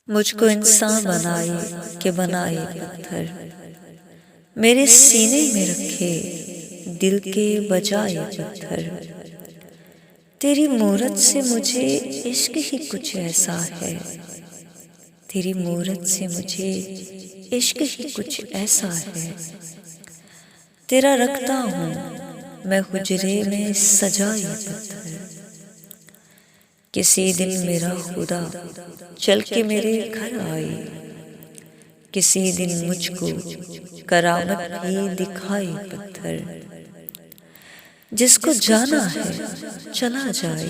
मुझको इंसान बनाए कि बनाए पत्थर, मेरे सीने में रखे दिल के बजाय पत्थर। तेरी मूरत से मुझे इश्क ही कुछ ऐसा है, तेरी मूरत से मुझे इश्क ही कुछ ऐसा है। तेरा रखता हूँ मैं हुजरे में सजाए पत्थर। किसी दिन मेरा खुदा चल के मेरे घर आए, किसी दिन मुझको करामत भी दिखाए पत्थर। जिसको जाना है चला जाए,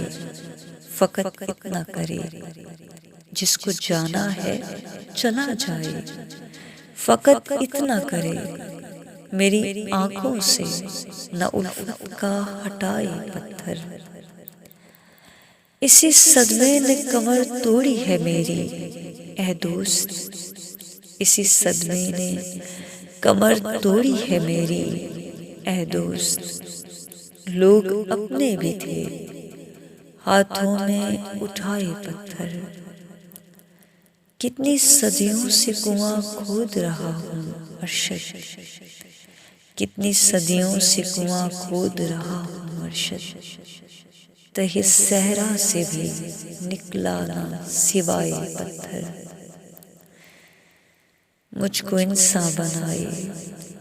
फकत इतना करे। जिसको जाना है चला जाए, फकत इतना करे। मेरी आंखों से न उल्फत का हटाए पत्थर। इसी सदमे ने कमर तोड़ी है मेरी ऐ दोस्त, इसी सदमे ने कमर तोड़ी है मेरी ऐ दोस्त। लोग अपने भी थे हाथों में उठाए पत्थर। कितनी सदियों से कुआं खोद रहा हूँ अरशद, कितनी सदियों से कुआं खोद रहा हूँ अरशद। तहे सहरा से भी निकला ना सिवाय पत्थर। मुझको इंसान बनाए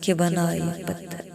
कि बनाए पत्थर।